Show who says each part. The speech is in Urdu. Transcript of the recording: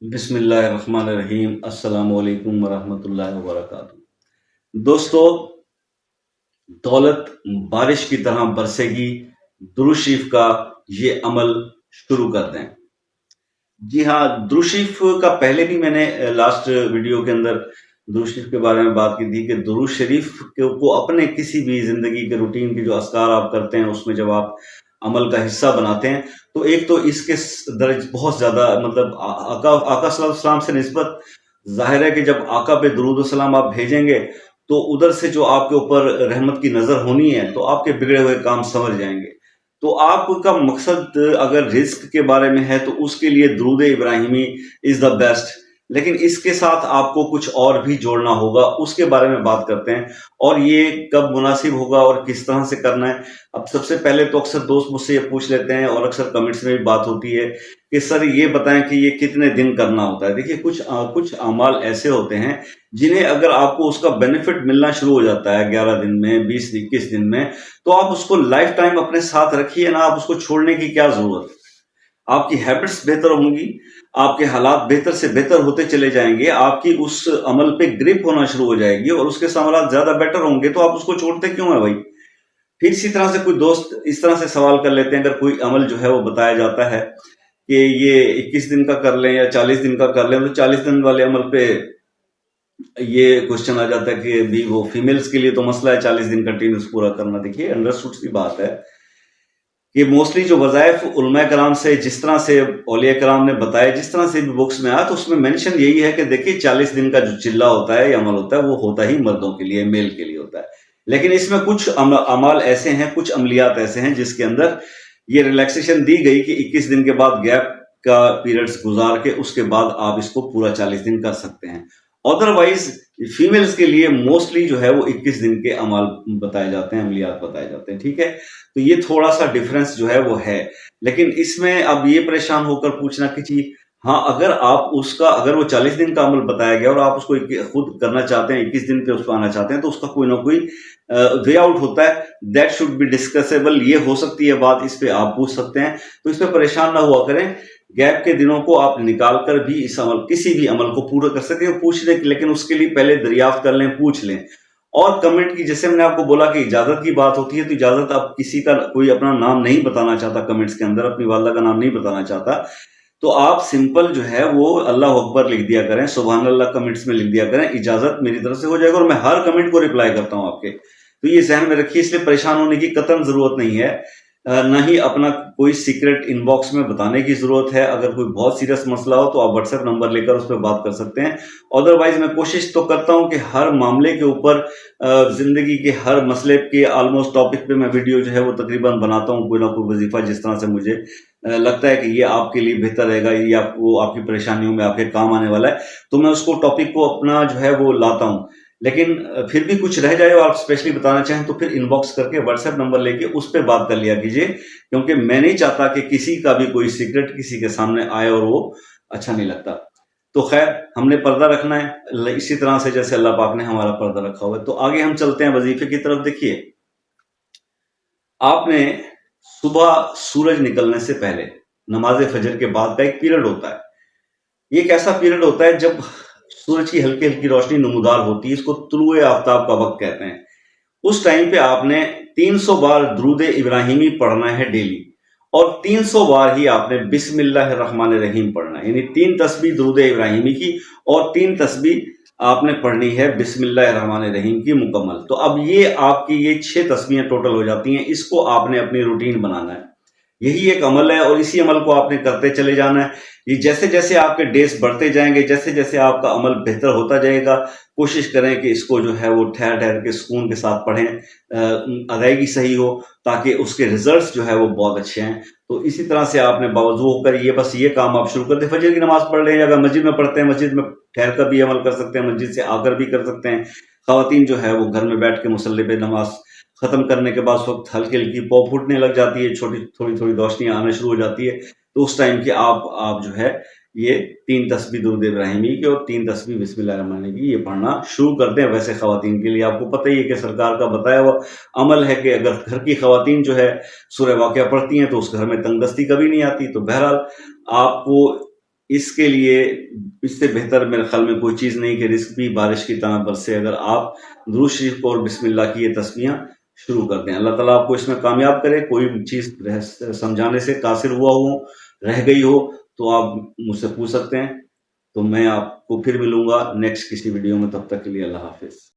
Speaker 1: بسم اللہ الرحمن الرحیم۔ السلام علیکم ورحمۃ اللہ وبرکاتہ۔ دوستو، دولت بارش کی طرح برسے گی، درود شریف کا یہ عمل شروع کر دیں۔ جی ہاں، درود شریف کا پہلے بھی میں نے لاسٹ ویڈیو کے اندر درود شریف کے بارے میں بات کی تھی کہ درود شریف کو اپنے کسی بھی زندگی کے روٹین کے جو اذکار آپ کرتے ہیں اس میں جب آپ عمل کا حصہ بناتے ہیں تو ایک تو اس کے درج بہت زیادہ مطلب آقا صلی اللہ علیہ وسلم سے نسبت ظاہر ہے کہ جب آقا پہ درود و سلام آپ بھیجیں گے تو ادھر سے جو آپ کے اوپر رحمت کی نظر ہونی ہے تو آپ کے بگڑے ہوئے کام سنور جائیں گے۔ تو آپ کا مقصد اگر رزق کے بارے میں ہے تو اس کے لیے درود ابراہیمی از دا بیسٹ، لیکن اس کے ساتھ آپ کو کچھ اور بھی جوڑنا ہوگا، اس کے بارے میں بات کرتے ہیں اور یہ کب مناسب ہوگا اور کس طرح سے کرنا ہے۔ اب سب سے پہلے تو اکثر دوست مجھ سے یہ پوچھ لیتے ہیں اور اکثر کمنٹس میں بھی بات ہوتی ہے کہ سر یہ بتائیں کہ یہ کتنے دن کرنا ہوتا ہے۔ دیکھیے کچھ اعمال ایسے ہوتے ہیں جنہیں اگر آپ کو اس کا بینیفٹ ملنا شروع ہو جاتا ہے 11 دن میں، 20-21 دن میں، تو آپ اس کو لائف ٹائم اپنے ساتھ رکھیے نا، آپ اس کو چھوڑنے کی کیا ضرورت۔ آپ کی ہیبٹس بہتر ہوں گی، آپ کے حالات بہتر سے بہتر ہوتے چلے جائیں گے، آپ کی اس عمل پہ گرپ ہونا شروع ہو جائے گی اور اس کے ثمرات زیادہ بیٹر ہوں گے، تو آپ اس کو چھوڑتے کیوں ہیں بھائی؟ پھر اسی طرح سے کوئی دوست اس طرح سے سوال کر لیتے ہیں، اگر کوئی عمل جو ہے وہ بتایا جاتا ہے کہ یہ 21 دن کا کر لیں یا 40 دن کا کر لیں، تو 40 دن والے عمل پہ یہ کوشچن آ جاتا ہے کہ بھی وہ فیمیلز کے لیے تو مسئلہ ہے 40 دن کنٹینیوس پورا کرنا۔ دیکھیے انڈرسٹوڈ سی بات ہے کہ موسٹلی جو وظائف علماء کرام سے جس طرح سے اولیاء کرام نے بتائے، جس طرح سے بھی بکس میں آیا، تو اس میں مینشن یہی ہے کہ دیکھیے 40 دن کا جو چلہ ہوتا ہے یا عمل ہوتا ہے وہ ہوتا ہی مردوں کے لیے، میل کے لیے ہوتا ہے، لیکن اس میں کچھ اعمال ایسے ہیں، کچھ عملیات ایسے ہیں جس کے اندر یہ ریلیکسیشن دی گئی کہ 21 دن کے بعد گیپ کا پیریڈز گزار کے اس کے بعد آپ اس کو پورا 40 دن کر سکتے ہیں۔ ادروائز فیمیلز کے لیے موسٹلی جو ہے وہ 21 دن کے اعمال بتائے جاتے ہیں، عملیات بتائے جاتے ہیں، ٹھیک ہے۔ تو یہ تھوڑا سا ڈفرنس جو ہے وہ ہے، لیکن اس میں اب یہ پریشان ہو کر پوچھنا کہ جی ہاں، اگر وہ 40 دن کا عمل بتایا گیا اور آپ اس کو خود کرنا چاہتے ہیں، 21 دن پہ اس کو آنا چاہتے ہیں، تو اس کا کوئی نہ کوئی وے آؤٹ ہوتا ہے، دیٹ شوڈ بی ڈسکسیبل۔ یہ ہو سکتی ہے بات، اس پہ آپ پوچھ سکتے ہیں، تو اس پہ پریشان نہ ہوا کریں۔ گیپ کے دنوں کو آپ نکال کر بھی اس عمل کسی بھی عمل کو پورا کر سکتے ہیں، پوچھ لیں، لیکن اس کے لیے پہلے دریافت کر لیں، پوچھ لیں۔ اور کمنٹ کی، جیسے میں نے آپ کو بولا کہ اجازت کی بات ہوتی ہے، تو اجازت آپ کسی کا کوئی اپنا نام نہیں بتانا چاہتا کمنٹس کے اندر، اپنی والدہ کا نام نہیں بتانا چاہتا، تو آپ سمپل جو ہے وہ اللہ اکبر لکھ دیا کریں، سبحان اللہ کمنٹس میں لکھ دیا کریں، اجازت میری طرف سے ہو جائے گا، اور میں ہر کمنٹ کو ریپلائی کرتا ہوں آپ کے۔ تو یہ ذہن میں رکھیے، اس لیے پریشان ہونے کی قطعاً ضرورت نہیں ہے، نہ ہی اپنا کوئی سیکرٹ ان باکس میں بتانے کی ضرورت ہے۔ اگر کوئی بہت سیریس مسئلہ ہو تو آپ واٹس ایپ نمبر لے کر اس پہ بات کر سکتے ہیں۔ ادروائز میں کوشش تو کرتا ہوں کہ ہر معاملے کے اوپر، زندگی کے ہر مسئلے کے آلموسٹ ٹاپک پہ میں ویڈیو جو ہے وہ تقریباً بناتا ہوں، کوئی نہ کوئی وظیفہ جس طرح سے مجھے لگتا ہے کہ یہ آپ کے لیے بہتر رہے گا، یہ آپ کی پریشانیوں میں آپ کے کام آنے والا ہے، تو میں اس کو ٹاپک کو اپنا جو ہے وہ لاتا ہوں۔ لیکن پھر بھی کچھ رہ جائے اور آپ اسپیشلی بتانا چاہیں تو پھر ان باکس کر کے واٹس ایپ نمبر لے کے اس پہ بات کر لیا کیجیے، کیونکہ میں نہیں چاہتا کہ کسی کا بھی کوئی سیکرٹ کسی کے سامنے آئے اور وہ اچھا نہیں لگتا۔ تو خیر، ہم نے پردہ رکھنا ہے اسی طرح سے جیسے اللہ پاک نے ہمارا پردہ رکھا ہوا ہے۔ تو آگے ہم چلتے ہیں وظیفے کی طرف۔ دیکھیے، آپ نے صبح سورج نکلنے سے پہلے نماز فجر کے بعد کا ایک پیریڈ ہوتا ہے، یہ ایک ایسا پیریڈ ہوتا ہے جب سورج کی ہلکی ہلکی روشنی نمودار ہوتی ہے، اس کو طلوع آفتاب کا وقت کہتے ہیں۔ اس ٹائم پہ آپ نے 300 بار درود ابراہیمی پڑھنا ہے ڈیلی، اور 300 بار ہی آپ نے بسم اللہ الرحمن الرحیم پڑھنا ہے، یعنی 3 تسبیح درود ابراہیمی کی اور 3 تسبیح آپ نے پڑھنی ہے بسم اللہ الرحمن الرحیم کی مکمل۔ تو اب یہ آپ کی یہ 6 تسبیحیں ٹوٹل ہو جاتی ہیں، اس کو آپ نے اپنی روٹین بنانا ہے، یہی ایک عمل ہے، اور اسی عمل کو آپ نے کرتے چلے جانا ہے۔ یہ جیسے جیسے آپ کے ڈیز بڑھتے جائیں گے، جیسے جیسے آپ کا عمل بہتر ہوتا جائے گا، کوشش کریں کہ اس کو جو ہے وہ ٹھہر ٹھہر کے سکون کے ساتھ پڑھیں، ادائیگی صحیح ہو، تاکہ اس کے ریزلٹس جو ہے وہ بہت اچھے ہیں۔ تو اسی طرح سے آپ نے باوضو ہو کر یہ کام آپ شروع کر دیں۔ فجر کی نماز پڑھ لیں، اگر مسجد میں پڑھتے ہیں مسجد میں ٹھہر کر بھی عمل کر سکتے ہیں، مسجد سے آ کر بھی کر سکتے ہیں۔ خواتین جو ہے وہ گھر میں بیٹھ کے مصلی پہ نماز ختم کرنے کے بعد اس وقت ہلکی ہلکی پو پھوٹنے لگ جاتی ہے، چھوٹی تھوڑی تھوڑی روشنیاں آنا شروع ہو جاتی ہے، تو اس ٹائم کے آپ جو ہے یہ 3 تسبیح درود ابراہیمی کی اور 3 تسبیح بسم اللہ الرحمن الرحیم کی یہ پڑھنا شروع کرتے ہیں۔ ویسے خواتین کے لیے آپ کو پتہ ہی ہے کہ سرکار کا بتایا ہوا عمل ہے کہ اگر گھر کی خواتین جو ہے سورہ واقعہ پڑھتی ہیں تو اس گھر میں تنگ دستی کبھی نہیں آتی۔ تو بہرحال آپ کو اس کے لیے اس سے بہتر میرے خیال میں کوئی چیز نہیں کہ رزق بھی بارش کی طرح برسے اگر آپ درود شریف کو اور بسم اللہ کی یہ تسمیاں شروع کر دیں۔ اللہ تعالیٰ آپ کو اس میں کامیاب کرے۔ کوئی چیز سمجھانے سے قاصر ہوا ہوں، رہ گئی ہو تو آپ مجھ سے پوچھ سکتے ہیں۔ تو میں آپ کو پھر ملوں گا نیکسٹ کسی ویڈیو میں، تب تک کے لیے اللہ حافظ۔